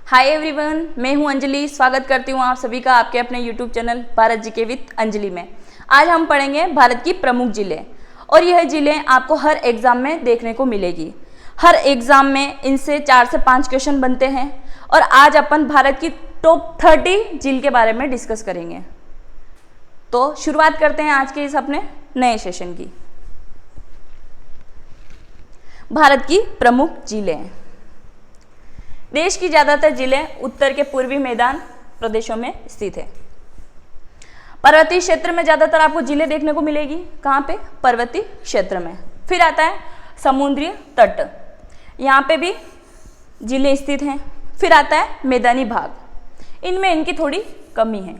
Hi everyone, मैं हूं अंजलि। स्वागत करती हूं आप सभी का आपके अपने YouTube channel Bharat GK with Anjali में। आज हम पढ़ेंगे भारत की प्रमुख जिले और यह जिले आपको हर एग्जाम में देखने को मिलेगी। हर एग्जाम में इनसे 4 से 5 क्वेश्चन बनते हैं और आज अपन भारत की टॉप 30 जिले के बारे में डिस्कस करेंगे। तो शुरुआत करते हैं आज के इस अपने नए सेशन की। भारत की प्रमुख जिले। देश की ज्यादातर जिले उत्तर के पूर्वी मैदान प्रदेशों में स्थित है। पर्वतीय क्षेत्र में ज्यादातर आपको जिले देखने को मिलेगी। कहाँ पे? पर्वतीय क्षेत्र में। फिर आता है समुद्री तट, यहाँ पे भी जिले स्थित हैं। फिर आता है मैदानी भाग, इनमें इनकी थोड़ी कमी है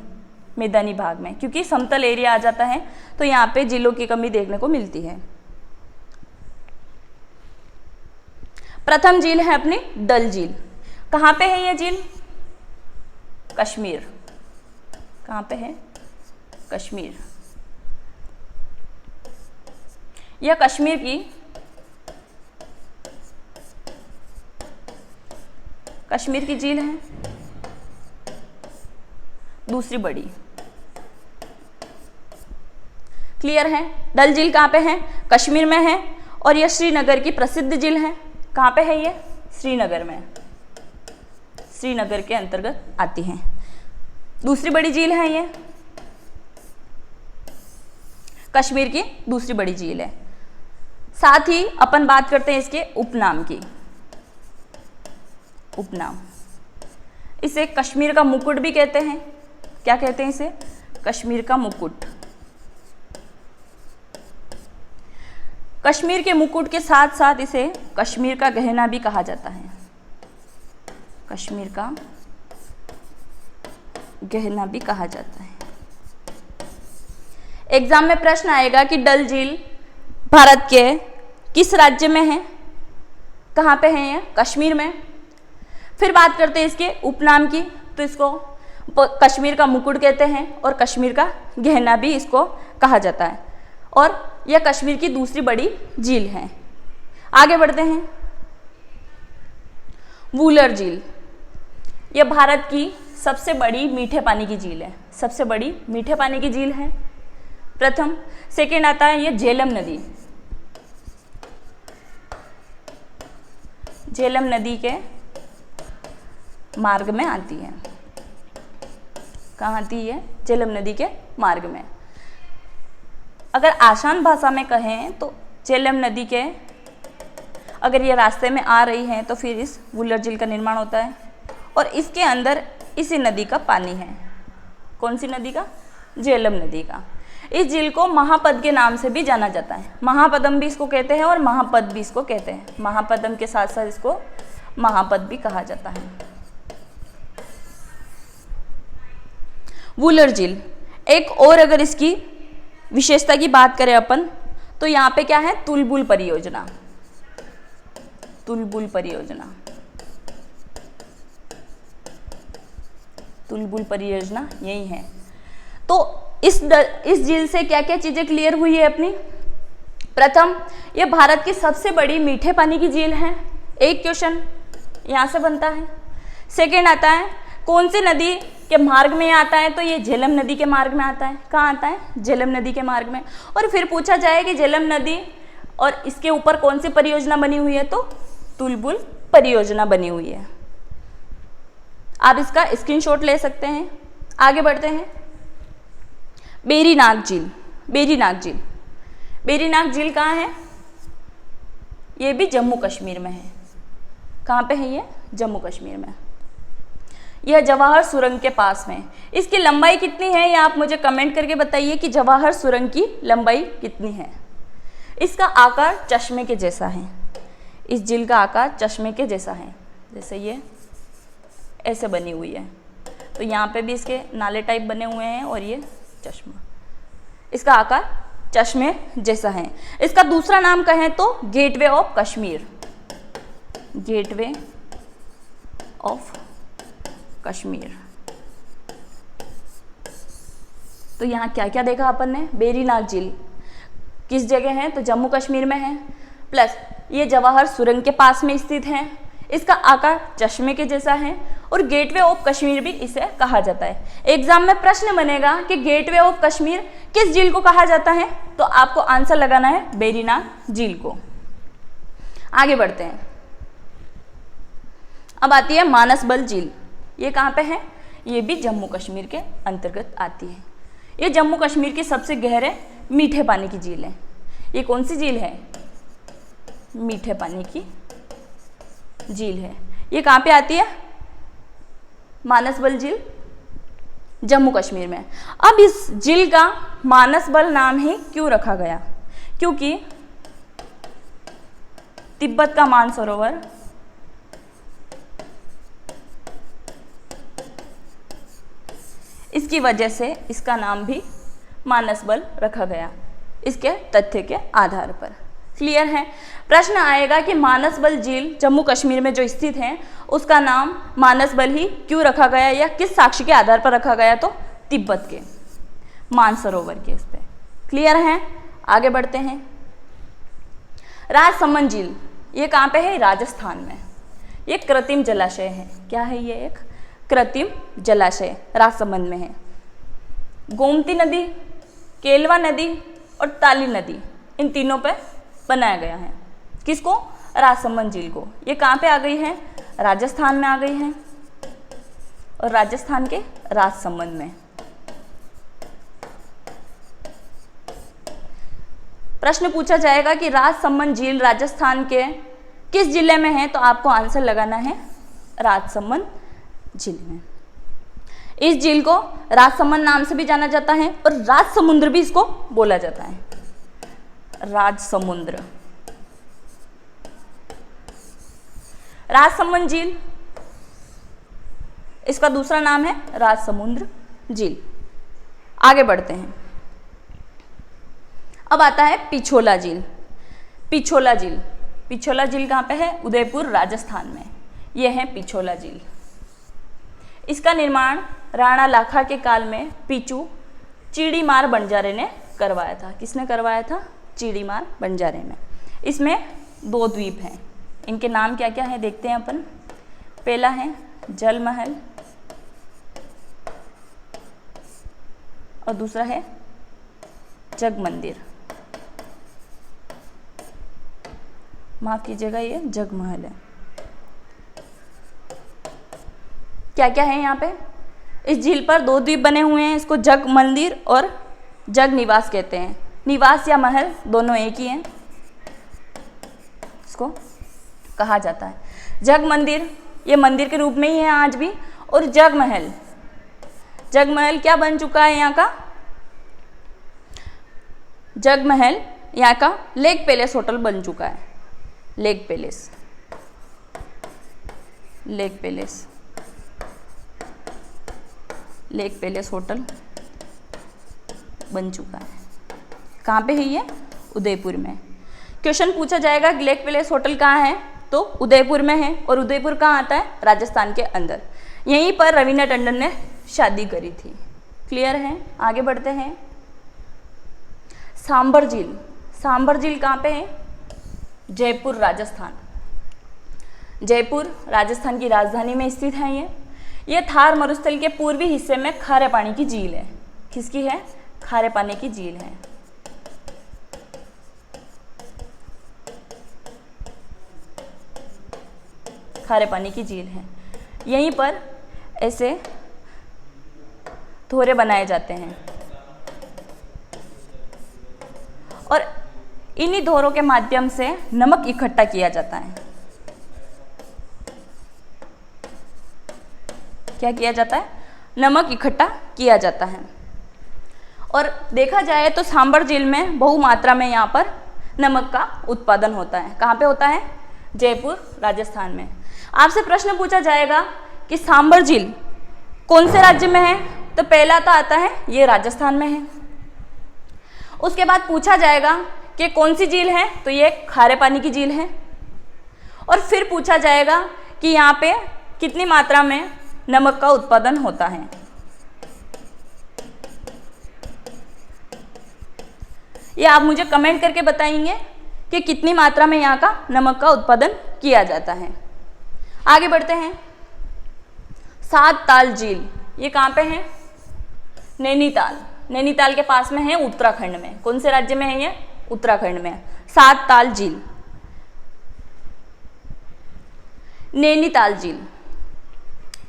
मैदानी भाग में, क्योंकि समतल एरिया आ जाता है तो यहाँ पे जिलों की कमी देखने को मिलती है। प्रथम झील है अपनी डल झील। कहाँ पे है यह झील? कश्मीर। कहाँ पे है? कश्मीर। यह कश्मीर की झील है, दूसरी बड़ी। क्लियर है? डल झील कहाँ पे है? कश्मीर में है और यह श्रीनगर की प्रसिद्ध झील है। कहाँ पे है यह? श्रीनगर में, श्रीनगर के अंतर्गत आती है। दूसरी बड़ी झील है ये, कश्मीर की दूसरी बड़ी झील है। साथ ही अपन बात करते हैं इसके उपनाम की। उपनाम, इसे कश्मीर का मुकुट भी कहते हैं। क्या कहते हैं इसे? कश्मीर का मुकुट। कश्मीर के मुकुट के साथ साथ इसे कश्मीर का गहना भी कहा जाता है। कश्मीर का गहना भी कहा जाता है। एग्जाम में प्रश्न आएगा कि डल झील भारत के किस राज्य में है? कहाँ पे है ये? कश्मीर में। फिर बात करते हैं इसके उपनाम की, तो इसको कश्मीर का मुकुट कहते हैं और कश्मीर का गहना भी इसको कहा जाता है और यह कश्मीर की दूसरी बड़ी झील है। आगे बढ़ते हैं। वूलर झील, यह भारत की सबसे बड़ी मीठे पानी की झील है। सबसे बड़ी मीठे पानी की झील है प्रथम। सेकेंड आता है यह झेलम नदी। झेलम नदी के मार्ग में आती है। कहाँ आती है? झेलम नदी के मार्ग में। अगर आसान भाषा में कहें तो झेलम नदी के अगर ये रास्ते में आ रही है तो फिर इस वूलर झील का निर्माण होता है और इसके अंदर इसी नदी का पानी है। कौन सी नदी का? झेलम नदी का। इस झील को महापद के नाम से भी जाना जाता है। महापदम भी इसको कहते हैं और महापद भी इसको कहते हैं। महापदम के साथ साथ इसको महापद भी कहा जाता है। वूलर झील एक और अगर इसकी विशेषता की बात करें अपन तो यहाँ पे क्या है? तुलबुल परियोजना। तुलबुल परियोजना, तुलबुल परियोजना यही है। तो इस झील से क्या क्या चीजें क्लियर हुई है अपनी? प्रथम, यह भारत की सबसे बड़ी मीठे पानी की झील है। एक क्वेश्चन यहां से बनता है। सेकेंड आता है कौन सी नदी के मार्ग में आता है? तो ये झेलम नदी के मार्ग में आता है। कहाँ आता है? झेलम नदी के मार्ग में। और फिर पूछा जाए कि झेलम नदी और इसके ऊपर कौन सी परियोजना बनी हुई है? तो तुलबुल परियोजना बनी हुई है। आप इसका स्क्रीनशॉट ले सकते हैं। आगे बढ़ते हैं। बेरीनाग झील। बेरीनाग झील, बेरीनाग झील कहाँ है? ये भी जम्मू कश्मीर में है। कहाँ पे है ये? जम्मू कश्मीर में। यह जवाहर सुरंग के पास में। इसकी लंबाई कितनी है ये आप मुझे कमेंट करके बताइए कि जवाहर सुरंग की लंबाई कितनी है। इसका आकार चश्मे के जैसा है। इस झील का आकार चश्मे के जैसा है, जैसे ये ऐसे बनी हुई है। तो यहाँ पे भी इसके नाले टाइप बने हुए हैं और ये चश्मा, इसका आकार चश्मे जैसा है। इसका दूसरा नाम कहें तो gateway of Kashmir. Gateway of Kashmir. तो यहाँ क्या क्या देखा अपन ने? बेरीनाग झील किस जगह है? तो जम्मू कश्मीर में है। प्लस ये जवाहर सुरंग के पास में स्थित है। इसका आकार चश्मे के जैसा है और गेटवे ऑफ कश्मीर भी इसे कहा जाता है। एग्जाम में प्रश्न बनेगा कि गेटवे ऑफ कश्मीर किस झील को कहा जाता है, तो आपको आंसर लगाना है वेरीनाग झील को। आगे बढ़ते हैं। अब आती है मानसबल झील। ये कहाँ पे है? ये भी जम्मू कश्मीर के अंतर्गत आती है। ये जम्मू कश्मीर की सबसे गहरे मीठे पानी की झील है। ये कौन सी झील है? मीठे पानी की झील है। ये कहाँ पे आती है? मानसबल झील जम्मू कश्मीर में। अब इस झील का मानसबल नाम ही क्यों रखा गया? क्योंकि तिब्बत का मानसरोवर इसकी वजह से इसका नाम भी मानसबल रखा गया, इसके तथ्य के आधार पर। क्लियर है? प्रश्न आएगा कि मानसबल झील जम्मू कश्मीर में जो स्थित है उसका नाम मानसबल ही क्यों रखा गया या किस साक्ष्य के आधार पर रखा गया? तो तिब्बत के मानसरोवर के इस पे। क्लियर है? आगे बढ़ते हैं। राजसमंद झील, ये कहाँ पे है? राजस्थान में। ये कृत्रिम जलाशय है। क्या है ये? एक कृत्रिम जलाशय राजसमंद में है। गोमती नदी, केलवा नदी और ताली नदी, इन तीनों पे बनाया गया है। किसको? राजसमंद झील को। ये कहाँ पे आ गई है? राजस्थान में आ गई है, और राजस्थान के राजसमंद में। प्रश्न पूछा जाएगा कि राजसमंद झील राजस्थान के किस जिले में है, तो आपको आंसर लगाना है राजसमंद झील में। इस झील को राजसमंद नाम से भी जाना जाता है और राजसमुद्र भी इसको बोला जाता है। राजसमुद्र, राजसमंद झील, इसका दूसरा नाम है राजसमुद्र झील। आगे बढ़ते हैं। अब आता है पिछोला झील। पिछोला झील, पिछोला झील कहाँ पे है? उदयपुर राजस्थान में। यह है पिछोला झील। इसका निर्माण राणा लाखा के काल में पिचू चिड़ीमार बंजारे ने करवाया था। किसने करवाया था? चिड़ीमार बंजारे ने। इसमें 2 द्वीप हैं। इनके नाम क्या क्या है देखते हैं अपन। पहला है जल महल और दूसरा है जग मंदिर। माफ कीजिएगा, ये जग महल है। क्या क्या है यहाँ पे? इस झील पर 2 द्वीप बने हुए हैं। इसको जग मंदिर और जग निवास कहते हैं। निवास या महल दोनों एक ही हैं, इसको कहा जाता है। जग मंदिर ये मंदिर के रूप में ही है आज भी। और जग महल, जग महल क्या बन चुका है यहाँ का? जग महल यहाँ का लेक पैलेस होटल बन चुका है। Lake palace, lake palace, lake palace hotel बन चुका है। कहाँ पे है ये? उदयपुर में। क्वेश्चन पूछा जाएगा कि लेक पैलेस होटल कहाँ है, तो उदयपुर में है। और उदयपुर कहाँ आता है? राजस्थान के अंदर। यहीं पर रवीना टंडन ने शादी करी थी। क्लियर है? आगे बढ़ते हैं। सांबर झील, सांबर झील कहाँ पे है? जयपुर राजस्थान। जयपुर राजस्थान की राजधानी में स्थित है ये थार मरुस्थल के पूर्वी हिस्से में खारे पानी की झील है। किसकी है? खारे पानी की झील है। खारे पानी की झील है। यहीं पर ऐसे थोरे बनाए जाते हैं और इन्हीं धोरों के माध्यम से नमक इकट्ठा किया जाता है। क्या किया जाता है? नमक इकट्ठा किया जाता है। और देखा जाए तो सांबर झील में बहुमात्रा में यहाँ पर नमक का उत्पादन होता है। कहाँ पे होता है? जयपुर राजस्थान में। आपसे प्रश्न पूछा जाएगा कि सांबर झील कौन से राज्य में है, तो पहला तो आता है ये राजस्थान में है। उसके बाद पूछा जाएगा कि कौन सी झील है, तो ये खारे पानी की झील है। और फिर पूछा जाएगा कि यहाँ पे कितनी मात्रा में नमक का उत्पादन होता है। ये आप मुझे कमेंट करके बताएंगे कि कितनी मात्रा में यहाँ का नमक का उत्पादन किया जाता है। आगे बढ़ते हैं। सात ताल झील ये कहाँ पे है? नैनीताल। नैनीताल के पास में है, उत्तराखंड में। कौन से राज्य में है ये? उत्तराखंड में। सात ताल झील, नैनीताल झील।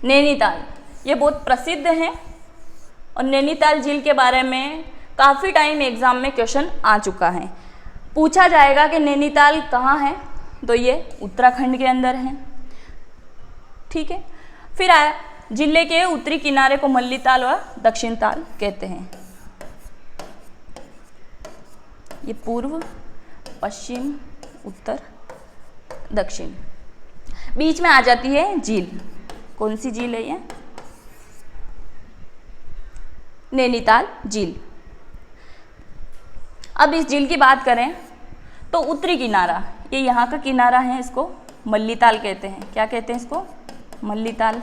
नैनीताल ये बहुत प्रसिद्ध है और नैनीताल झील के बारे में काफ़ी टाइम एग्जाम में क्वेश्चन आ चुका है। पूछा जाएगा कि नैनीताल कहाँ है, तो ये उत्तराखंड के अंदर है। ठीक है, फिर आया जिले के उत्तरी किनारे को मल्लीताल और दक्षिण ताल कहते हैं। ये पूर्व, पश्चिम, उत्तर, दक्षिण। बीच में आ जाती है झील। कौन सी झील है ये? नैनीताल झील। अब इस झील की बात करें तो उत्तरी किनारा, ये यहाँ का किनारा है, इसको मल्लीताल कहते हैं। क्या कहते हैं इसको? मल्लीताल।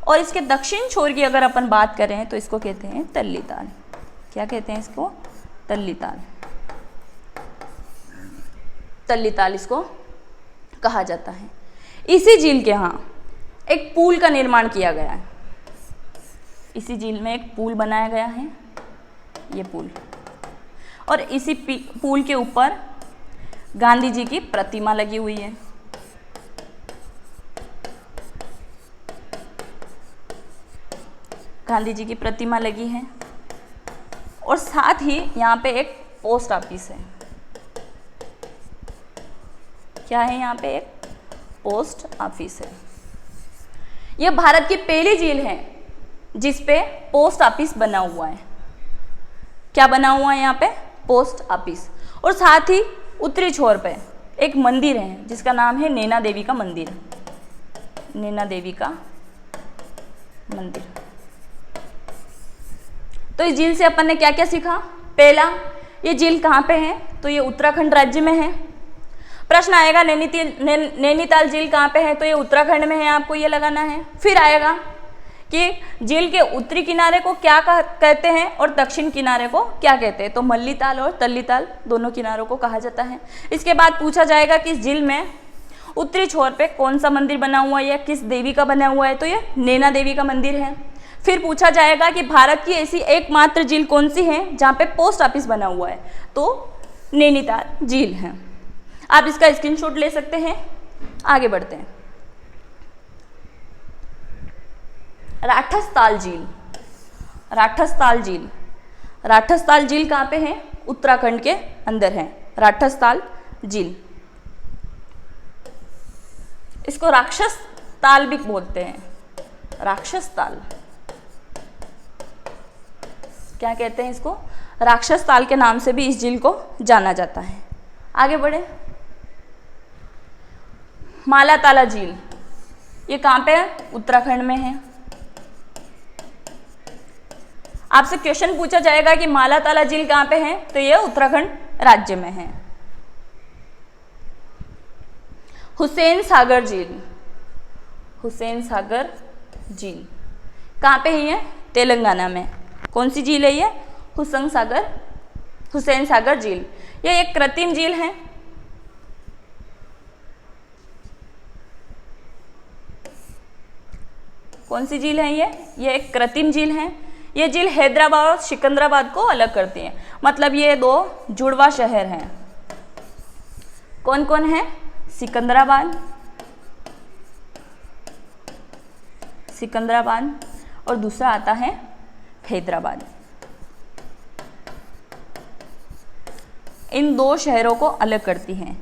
और इसके दक्षिण छोर की अगर अपन बात करें तो इसको कहते हैं तल्लीताल। क्या कहते हैं इसको? तल्लीताल। तल्लीताल इसको कहा जाता है। इसी झील के यहाँ एक पुल का निर्माण किया गया है। इसी झील में एक पुल बनाया गया है, ये पुल। और इसी पुल के ऊपर गांधी जी की प्रतिमा लगी हुई है। गांधी जी की प्रतिमा लगी है और साथ ही यहाँ पे एक पोस्ट ऑफिस है। क्या है यहाँ पे? एक पोस्ट ऑफिस है। यह भारत की पहली झील है जिस पे पोस्ट ऑफिस बना हुआ है। क्या बना हुआ है यहाँ पे? Post office. और साथ ही उत्तरी छोर पे एक मंदिर है जिसका नाम है नैना देवी का मंदिर। नैना देवी का मंदिर। तो इस झील से अपन ने क्या क्या सीखा? पहला, ये झील कहाँ पे है? तो ये उत्तराखंड राज्य में है। प्रश्न आएगा नैनीताल झील कहाँ पे है? तो ये उत्तराखंड में है, आपको ये लगाना है। फिर आएगा कि झील के उत्तरी किनारे को क्या कहते हैं और दक्षिण किनारे को क्या कहते हैं? तो मल्लीताल और तल्लीताल दोनों किनारों को कहा जाता है। इसके बाद पूछा जाएगा कि इस झील में उत्तरी छोर पे कौन सा मंदिर बना हुआ है या किस देवी का बना हुआ है? तो ये नैना देवी का मंदिर है। फिर पूछा जाएगा कि भारत की ऐसी एकमात्र झील कौन सी है जहाँ पे पोस्ट ऑफिस बना हुआ है? तो नैनीताल झील है। आप इसका स्क्रीनशॉट ले सकते हैं। आगे बढ़ते हैं। राठसताल झील। राठसताल झील। राठसताल झील कहाँ पे है? उत्तराखंड के अंदर है राठसताल झील। इसको राक्षस ताल भी बोलते हैं। राक्षस ताल। क्या कहते हैं इसको? राक्षस ताल के नाम से भी इस झील को जाना जाता है। आगे बढ़े। मालाताला झील ये कहाँ पे है? उत्तराखंड में है। आपसे क्वेश्चन पूछा जाएगा कि मालाताला झील कहाँ पे है? तो ये उत्तराखंड राज्य में है। हुसैन सागर झील। हुसैन सागर झील कहाँ पे है? ये तेलंगाना में। कौन सी झील है ये? हुसैन सागर झील। ये एक कृत्रिम झील है। कौन सी झील है ये एक कृत्रिम झील है। ये झील हैदराबाद और सिकंदराबाद को अलग करती है। मतलब ये दो जुड़वा शहर हैं। कौन कौन है? सिकंदराबाद और दूसरा आता है हैदराबाद। इन दो शहरों को अलग करती हैं।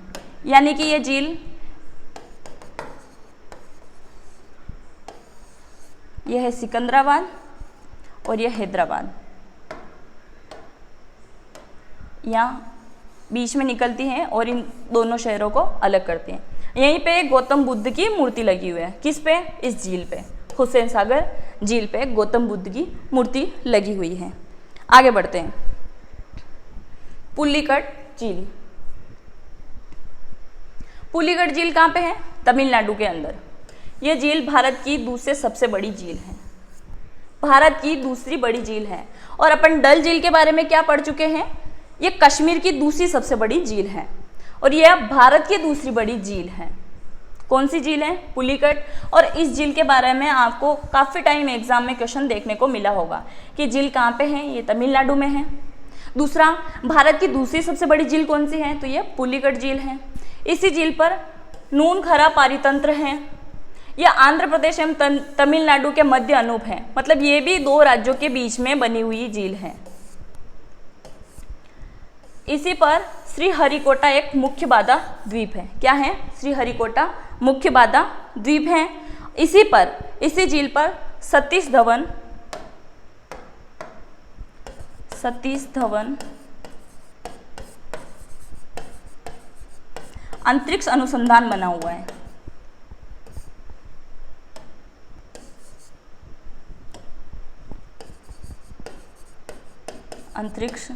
यानी कि ये झील यह है सिकंदराबाद और यह हैदराबाद, यहाँ बीच में निकलती हैं और इन दोनों शहरों को अलग करती हैं। यहीं पे गौतम बुद्ध की मूर्ति लगी हुई है। किस पे? इस झील पे, हुसैन सागर झील पे गौतम बुद्ध की मूर्ति लगी हुई है। आगे बढ़ते हैं। पुलिकट झील। पुलिकट झील कहाँ पे है? तमिलनाडु के अंदर। यह झील भारत की दूसरी सबसे बड़ी झील है। भारत की दूसरी बड़ी झील है। और अपन डल झील के बारे में क्या पढ़ चुके हैं? ये कश्मीर की दूसरी सबसे बड़ी झील है और यह भारत की दूसरी बड़ी झील है। कौन सी झील है? पुलिकट। और इस झील के बारे में आपको काफ़ी टाइम एग्जाम में क्वेश्चन देखने को मिला होगा कि झील कहाँ पे है? ये तमिलनाडु में है। दूसरा, भारत की दूसरी सबसे बड़ी झील कौन सी है? तो ये पुलिकट झील है। इसी झील पर नून खरा पारितंत्र है। यह आंध्र प्रदेश एवं तमिलनाडु के मध्य अनूप है, मतलब ये भी दो राज्यों के बीच में बनी हुई झील है। इसी पर श्रीहरिकोटा एक मुख्य बाधा द्वीप है। क्या है? श्रीहरिकोटा मुख्य बाधा द्वीप है। इसी झील पर सतीश धवन अंतरिक्ष अनुसंधान बना हुआ है। अंतरिक्ष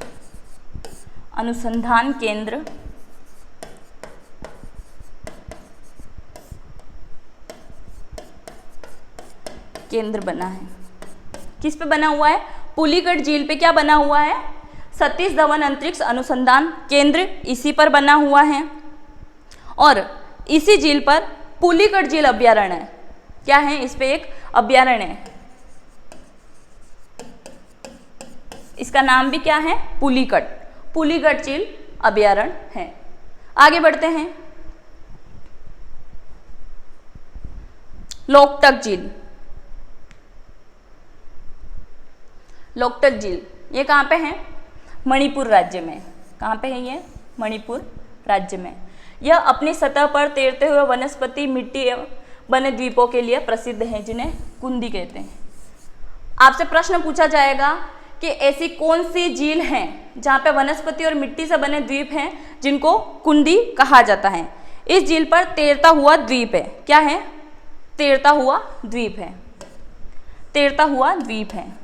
अनुसंधान केंद्र बना है। किस पे बना हुआ है? पुलिकट झील पे क्या बना हुआ है? सतीश धवन अंतरिक्ष अनुसंधान केंद्र, इसी पर बना हुआ है। और इसी झील पर पुलिकट झील अभयारण्य है। क्या है? इस पे एक अभयारण्य है, इसका नाम भी क्या है? पुलिकट झील अभयारण्य है। आगे बढ़ते हैं। लोकटक झील। लोकटक झील ये कहाँ पे है? मणिपुर राज्य में। कहाँ पे है ये? मणिपुर राज्य में। यह अपनी सतह पर तैरते हुए वनस्पति, मिट्टी एवं बने द्वीपों के लिए प्रसिद्ध है, जिन्हें कुंदी कहते हैं। आपसे प्रश्न पूछा जाएगा कि ऐसी कौन सी झील है जहाँ पे वनस्पति और मिट्टी से बने द्वीप हैं जिनको कुंदी कहा जाता है। इस झील पर तैरता हुआ द्वीप है। क्या है? तैरता हुआ द्वीप है। तैरता हुआ द्वीप है।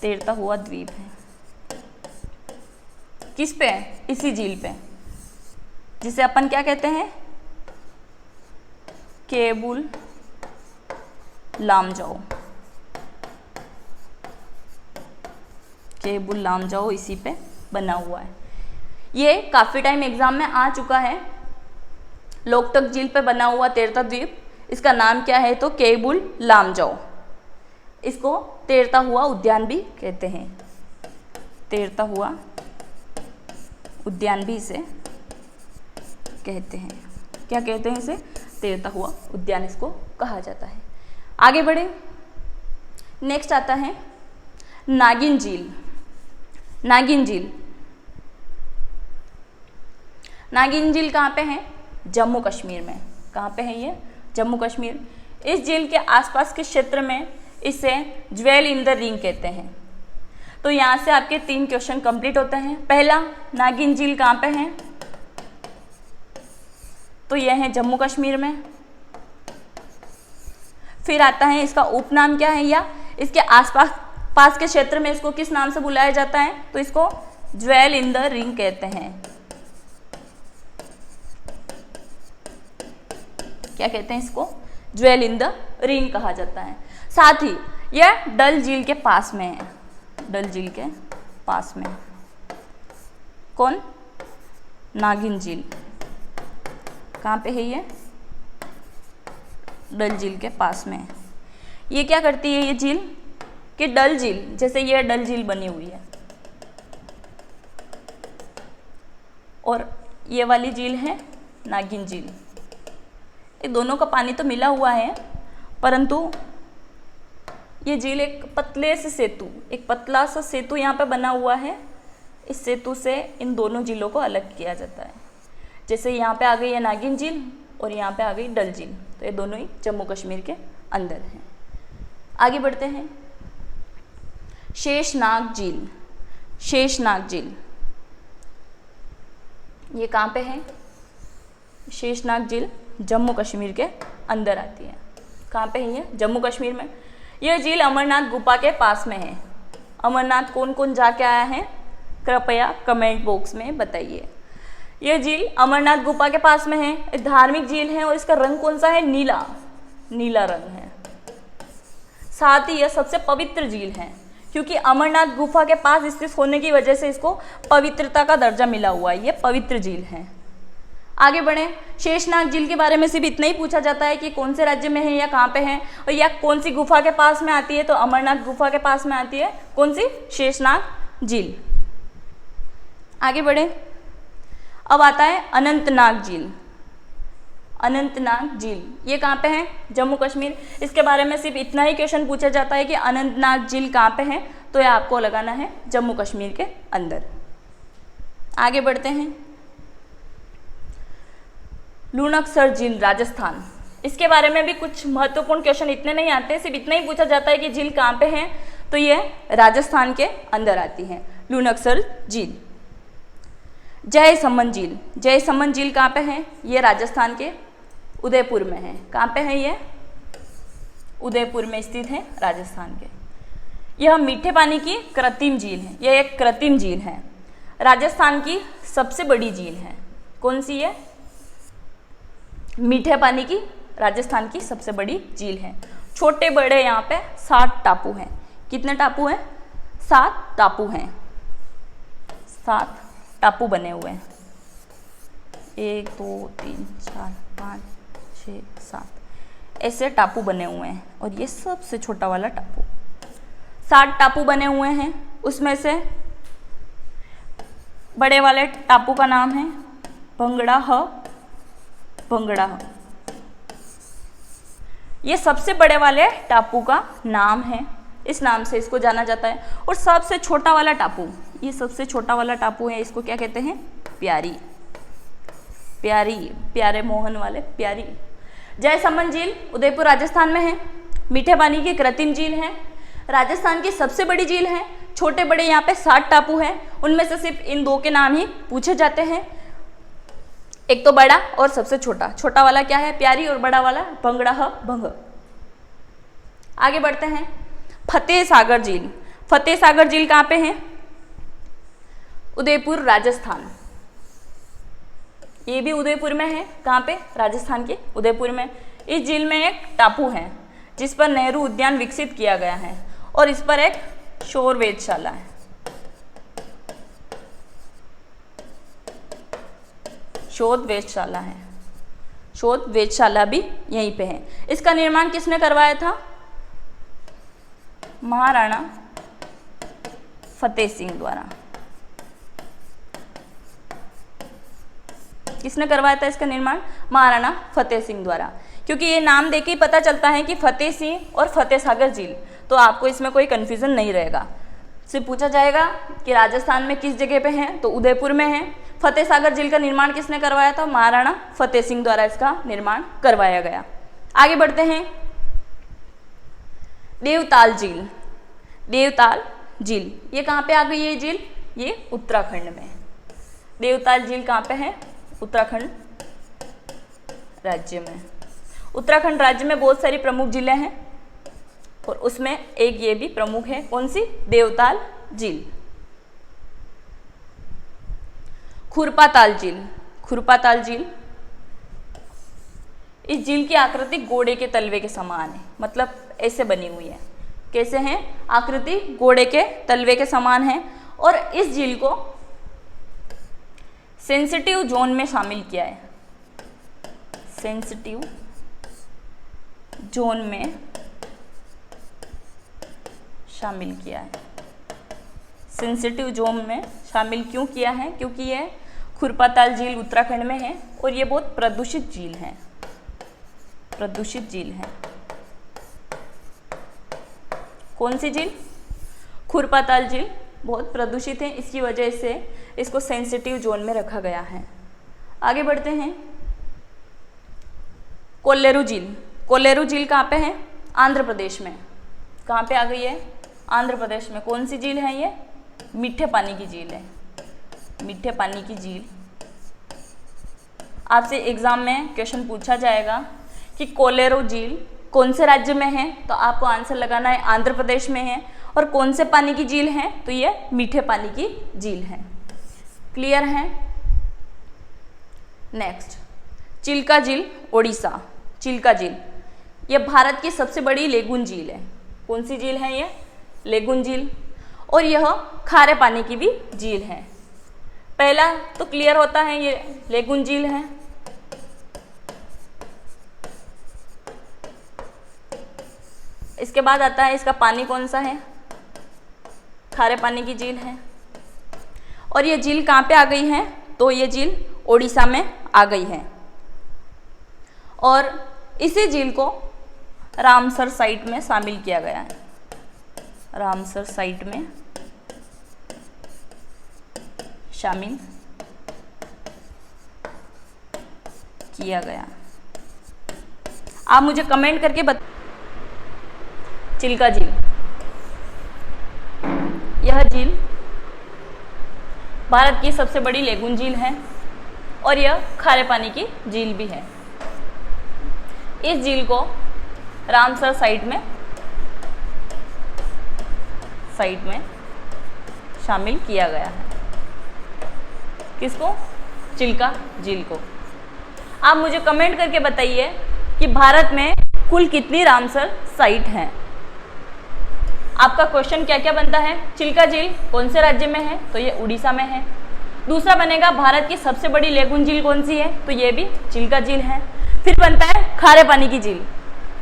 तैरता हुआ द्वीप है। किस पे है? इसी झील पे, जिसे अपन क्या कहते हैं? केबुल लामजाओ। केबुल लामजाओ इसी पे बना हुआ है। ये काफ़ी टाइम एग्जाम में आ चुका है। लोकटक झील पे बना हुआ तैरता द्वीप, इसका नाम क्या है? तो केबुल लामजाओ। इसको तैरता हुआ उद्यान भी कहते हैं। तैरता हुआ उद्यान भी इसे कहते हैं। क्या कहते हैं इसे? तैरता हुआ उद्यान इसको कहा जाता है। आगे बढ़े। नेक्स्ट आता है नागिन झील। नागिन झील। नागिन झील कहाँ पे है? जम्मू कश्मीर में। कहाँ पे है ये? जम्मू कश्मीर। इस झील के आसपास के क्षेत्र में इसे ज्वेल इन द रिंग कहते हैं। तो यहाँ से आपके 3 क्वेश्चन कंप्लीट होते हैं। पहला, नागिन झील कहाँ पे है? तो यह है जम्मू कश्मीर में। फिर आता है इसका उपनाम क्या है, या इसके आसपास के क्षेत्र में इसको किस नाम से बुलाया जाता है? तो इसको ज्वेल इन द रिंग कहते हैं। क्या कहते हैं इसको? ज्वेल इन द रिंग कहा जाता है। साथ ही यह डल झील के पास में है। डल झील के पास में कौन? नागिन झील। कहाँ पे है ये? डल झील के पास में। ये क्या करती है ये झील? कि डल झील, जैसे ये डल झील बनी हुई है और ये वाली झील है नागिन झील। ये दोनों का पानी तो मिला हुआ है, परंतु ये झील एक पतले से सेतु, एक पतला सा सेतु यहाँ पे बना हुआ है। इस सेतु से इन दोनों झीलों को अलग किया जाता है। जैसे यहाँ पे आ गई है नागिन झील और यहाँ पे आ गई डल झील, तो ये दोनों ही जम्मू कश्मीर के अंदर हैं। आगे बढ़ते हैं। शेषनाग झील। शेषनाग झील ये कहाँ पे है? शेषनाग झील जम्मू कश्मीर के अंदर आती है। कहाँ पे है ये? जम्मू कश्मीर में। यह झील अमरनाथ गुफा के पास में है। अमरनाथ कौन कौन जाके आया है? कृपया कमेंट बॉक्स में बताइए। यह झील अमरनाथ गुफा के पास में है। धार्मिक झील है और इसका रंग कौन सा है? नीला। नीला रंग है। साथ ही यह सबसे पवित्र झील है, क्योंकि अमरनाथ गुफा के पास स्थित होने की वजह से इसको पवित्रता का दर्जा मिला हुआ है। ये पवित्र झील है। आगे बढ़ें, शेषनाग झील के बारे में सिर्फ इतना ही पूछा जाता है कि कौन से राज्य में है या कहाँ पे है, और या कौन सी गुफा के पास में आती है, तो अमरनाथ गुफा के पास में आती है कौन सी, शेषनाग झील। आगे बढ़ें, अब आता है अनंतनाग झील। अनंतनाग झील ये कहाँ पे है, जम्मू कश्मीर। इसके बारे में सिर्फ इतना ही क्वेश्चन पूछा जाता है कि अनंतनाग झील कहाँ पे है, तो यह आपको लगाना है जम्मू कश्मीर के अंदर। आगे बढ़ते हैं, लुणकसर झील राजस्थान। इसके बारे में भी कुछ महत्वपूर्ण क्वेश्चन इतने नहीं आते, सिर्फ इतना ही पूछा जाता है कि झील कहाँ पे है, तो ये राजस्थान के अंदर आती है लुणकसर झील। जयसमंद झील, जयसमंद झील कहाँ पे है, ये राजस्थान के उदयपुर में है। कहाँ पे है ये, उदयपुर में स्थित है राजस्थान के। यह मीठे पानी की कृत्रिम झील है, यह एक कृत्रिम झील है, राजस्थान की सबसे बड़ी झील है। कौन सी है, मीठे पानी की राजस्थान की सबसे बड़ी झील है। छोटे बड़े यहाँ पे 7 टापू हैं। कितने टापू हैं, 7 टापू हैं, 7 टापू बने हुए हैं। 1 2 3 4 5 6 7 ऐसे टापू बने हुए हैं, और ये सबसे छोटा वाला टापू। 7 टापू बने हुए हैं, उसमें से बड़े वाले टापू का नाम है भंगड़ाह। भंगड़ाह ये सबसे बड़े वाले टापू का नाम है, इस नाम से इसको जाना जाता है। और सबसे छोटा वाला टापू, ये सबसे छोटा वाला टापू है, इसको क्या कहते हैं, प्यारी। प्यारी, प्यारे मोहन वाले प्यारी। जयसमंद झील उदयपुर राजस्थान में है, मीठे पानी की कृत्रिम झील है, राजस्थान की सबसे बड़ी झील है। छोटे बड़े यहाँ पे 7 टापू हैं, उनमें से सिर्फ इन 2 के नाम ही पूछे जाते हैं, एक तो बड़ा और सबसे छोटा। छोटा वाला क्या है, प्यारी, और बड़ा वाला भंगड़ाह, भंग। आगे बढ़ते हैं, फतेह सागर झील। फतेह सागर झील कहाँ पे है, उदयपुर राजस्थान। ये भी उदयपुर में है, कहाँ पे, राजस्थान के उदयपुर में। इस झील में एक टापू है जिस पर नेहरू उद्यान विकसित किया गया है, और इस पर एक शोर वेधशाला है। शोध वेधशाला है, शोध वेधशाला भी यहीं पे है। इसका निर्माण किसने करवाया था, महाराणा फतेह सिंह द्वारा। किसने करवाया था इसका निर्माण, महाराणा फतेह सिंह द्वारा। क्योंकि ये नाम देके ही पता चलता है कि फतेह सिंह और फतेह सागर झील, तो आपको इसमें कोई कंफ्यूजन नहीं रहेगा। सिर्फ पूछा जाएगा कि राजस्थान में किस जगह पे है, तो उदयपुर में है। फतेह सागर झील का निर्माण किसने करवाया था, महाराणा फतेह सिंह द्वारा इसका निर्माण करवाया गया। आगे बढ़ते हैं, देवताल झील। देवताल झील ये कहाँ पे आ गई है झील, ये उत्तराखंड में। देवताल झील कहाँ पे है, उत्तराखंड राज्य में। उत्तराखंड राज्य में बहुत सारी प्रमुख झीलें हैं, और उसमें एक ये भी प्रमुख है, कौन सी, देवताल झील। खुरपाताल झील। खुरपाताल झील, इस झील की आकृति घोड़े के तलवे के समान है, मतलब ऐसे बनी हुई है। कैसे हैं, आकृति घोड़े के तलवे के समान है। और इस झील को सेंसिटिव जोन में शामिल किया है, सेंसिटिव जोन में शामिल किया है। सेंसिटिव जोन में शामिल क्यों किया है, क्योंकि यह खुरपाताल झील उत्तराखंड में है, और ये बहुत प्रदूषित झील है, प्रदूषित झील है। कौन सी झील, खुरपाताल झील बहुत प्रदूषित है, इसकी वजह से इसको सेंसिटिव जोन में रखा गया है। आगे बढ़ते हैं, कोल्लेरू झील। कोल्लेरू झील कहाँ पे है, आंध्र प्रदेश में। कहाँ पे आ गई है, आंध्र प्रदेश में। कौन सी झील है ये, मीठे पानी की झील है, मीठे पानी की झील। आपसे एग्जाम में क्वेश्चन पूछा जाएगा कि कोल्लेरू झील कौन से राज्य में है, तो आपको आंसर लगाना है आंध्र प्रदेश में है। और कौन से पानी की झील है, तो ये मीठे पानी की झील है। क्लियर है। नेक्स्ट, चिल्का झील ओडिशा। चिल्का झील ये भारत की सबसे बड़ी लेगून झील है। कौन सी झील है ये, लेगून झील। और यह खारे पानी की भी झील है। पहला तो क्लियर होता है, ये लेगून झील है, इसके बाद आता है इसका पानी कौन सा है, खारे पानी की झील है। और ये झील कहाँ पे आ गई है, तो ये झील ओडिशा में आ गई है। और इसी झील को रामसर साइट में शामिल किया गया है, रामसर साइट में शामिल किया गया। आप मुझे कमेंट करके चिल्का झील, यह झील भारत की सबसे बड़ी लेगून झील है और यह खारे पानी की झील भी है। इस झील को रामसर साइट में शामिल किया गया है। किसको, चिल्का झील को। आप मुझे कमेंट करके बताइए कि भारत में कुल कितनी रामसर साइट हैं। आपका क्वेश्चन क्या क्या बनता है, चिल्का झील कौन से राज्य में है, तो ये उड़ीसा में है। दूसरा बनेगा भारत की सबसे बड़ी लेगून झील कौन सी है, तो ये भी चिल्का झील है। फिर बनता है खारे पानी की झील,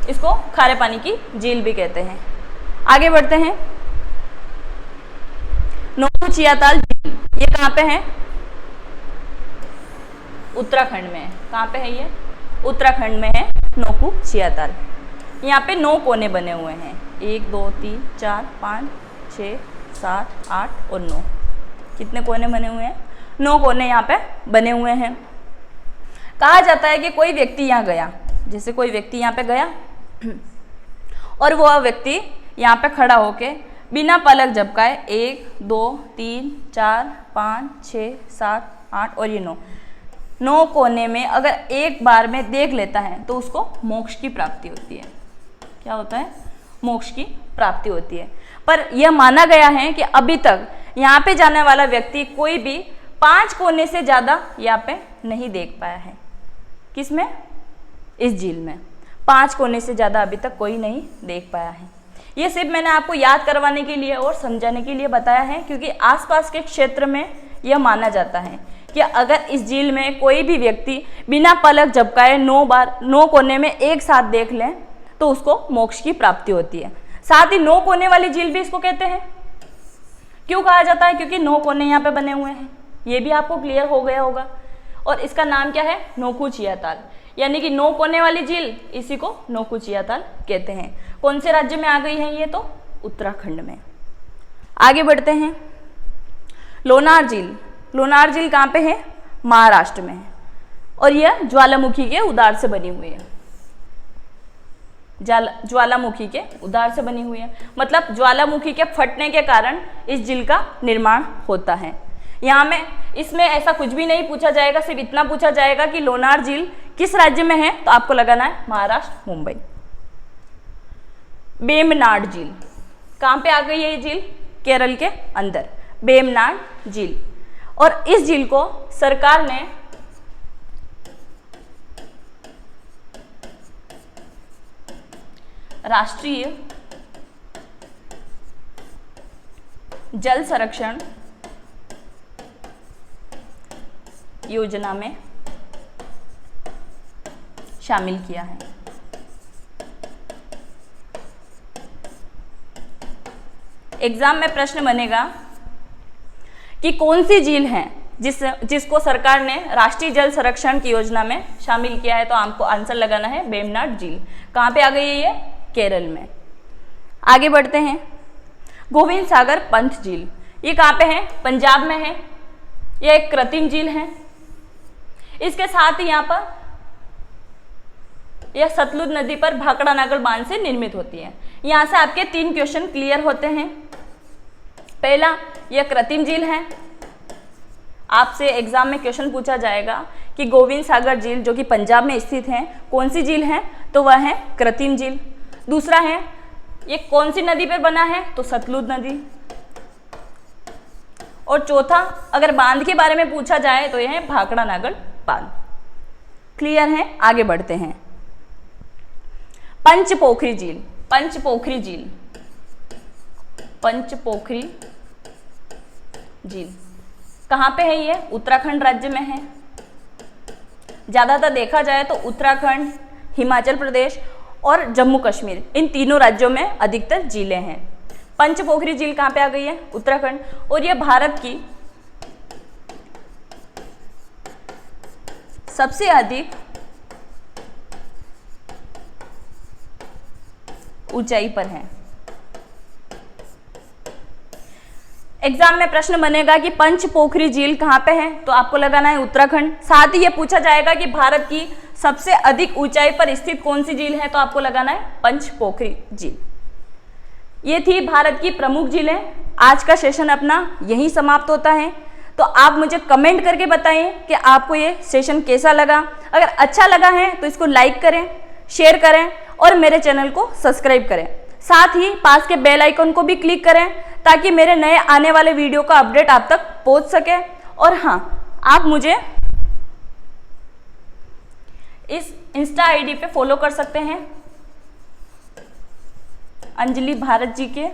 इसको खारे पानी की झील भी कहते हैं। आगे बढ़ते हैं, नोकू चियाताल झील, ये कहाँ पे है, उत्तराखंड में है। कहाँ पे है ये, उत्तराखंड में है नोकू चियाताल। यहाँ पे 9 कोने बने हुए हैं, 1 2 3 4 5 6 7 8 और 9। कितने कोने बने हुए हैं, 9 कोने यहाँ पे बने हुए हैं। कहा जाता है कि कोई व्यक्ति यहाँ गया, जैसे कोई व्यक्ति यहाँ पे गया और वह व्यक्ति यहाँ पे खड़ा होके बिना पलक झपकाए 1 2 3 4 5 6 7 8 और ये 9 कोने में अगर एक बार में देख लेता है तो उसको मोक्ष की प्राप्ति होती है। क्या होता है, मोक्ष की प्राप्ति होती है। पर यह माना गया है कि अभी तक यहाँ पे जाने वाला व्यक्ति कोई भी 5 कोने से ज़्यादा यहाँ पे नहीं देख पाया है। किसमें, इस झील में 5 कोने से ज़्यादा अभी तक कोई नहीं देख पाया है। ये सिर्फ मैंने आपको याद करवाने के लिए और समझाने के लिए बताया है, क्योंकि आसपास के क्षेत्र में यह माना जाता है कि अगर इस झील में कोई भी व्यक्ति बिना पलक झपकाए 9 कोने में एक साथ देख लें तो उसको मोक्ष की प्राप्ति होती है। साथ ही 9 कोने वाली झील भी इसको कहते हैं। क्यों कहा जाता है, क्योंकि 9 कोने यहाँ पे बने हुए हैं। ये भी आपको क्लियर हो गया होगा। और इसका नाम क्या है, नोकू चियाताल, यानी कि 9 कोने वाली झील, इसी को नोकू चियाताल कहते हैं। कौन से राज्य में आ गई है ये, तो उत्तराखंड में। आगे बढ़ते हैं, लोनार झील। लोनार झील कहाँ पे है, महाराष्ट्र में है और यह ज्वालामुखी के उद्गार से बनी हुई है। ज्वालामुखी के उद्गार से बनी हुई है, मतलब ज्वालामुखी के फटने के कारण इस झील का निर्माण होता है। यहाँ में इसमें ऐसा कुछ भी नहीं पूछा जाएगा, सिर्फ इतना पूछा जाएगा कि लोनार झील किस राज्य में है, तो आपको लगाना है महाराष्ट्र, मुंबई। बेमनाड झील, कहाँ पे आ गई है ये झील, केरल के अंदर, बेमनाड झील। और इस झील को सरकार ने राष्ट्रीय जल संरक्षण योजना में शामिल किया है। एग्जाम में प्रश्न बनेगा कि कौन सी झील है जिसको सरकार ने राष्ट्रीय जल संरक्षण की योजना में शामिल किया है, तो आपको आंसर लगाना है बेमनाड झील। कहाँ पे आ गई है ये, केरल में। आगे बढ़ते हैं, गोविंद सागर पंत झील, ये कहाँ पे है, पंजाब में है। यह एक कृत्रिम झील है। इसके साथ ही यहाँ पर यह सतलुज नदी पर भाखड़ा नागल बांध से निर्मित होती है। यहाँ से आपके 3 क्वेश्चन क्लियर होते हैं। पहला, यह कृत्रिम झील है। आपसे एग्जाम में क्वेश्चन पूछा जाएगा कि गोविंद सागर झील जो कि पंजाब में स्थित है कौन सी झील है, तो वह है कृत्रिम झील। दूसरा है, ये कौन सी नदी पर बना है, तो सतलुज नदी। और चौथा, अगर बांध के बारे में पूछा जाए तो यह है भाखड़ा नागल बांध। क्लियर है, आगे बढ़ते हैं। पंचपोखरी झील, पंचपोखरी झील, पंचपोखरी झील कहाँ पे है ये, उत्तराखंड राज्य में है। ज़्यादातर देखा जाए तो उत्तराखंड, हिमाचल प्रदेश और जम्मू कश्मीर, इन तीनों राज्यों में अधिकतर झीलें हैं। पंचपोखरी झील कहाँ पे आ गई है? उत्तराखंड। और यह भारत की सबसे अधिक ऊंचाई पर है। एग्जाम में प्रश्न बनेगा कि पंचपोखरी झील कहाँ पे है, तो आपको लगाना है उत्तराखंड। साथ ही ये पूछा जाएगा कि भारत की सबसे अधिक ऊंचाई पर स्थित कौन सी झील है, तो आपको लगाना है पंचपोखरी झील। ये थी भारत की प्रमुख झीलें। आज का सेशन अपना यहीं समाप्त होता है। तो आप मुझे कमेंट करके बताइए कि आपको ये सेशन कैसा लगा। अगर अच्छा लगा है तो इसको लाइक करें, शेयर करें और मेरे चैनल को सब्सक्राइब करें। साथ ही पास के बेल आइकन को भी क्लिक करें ताकि मेरे नए आने वाले वीडियो का अपडेट आप तक पहुंच सके। और हाँ, आप मुझे इस इंस्टा आईडी पे फॉलो कर सकते हैं, अंजलि भारत जी के।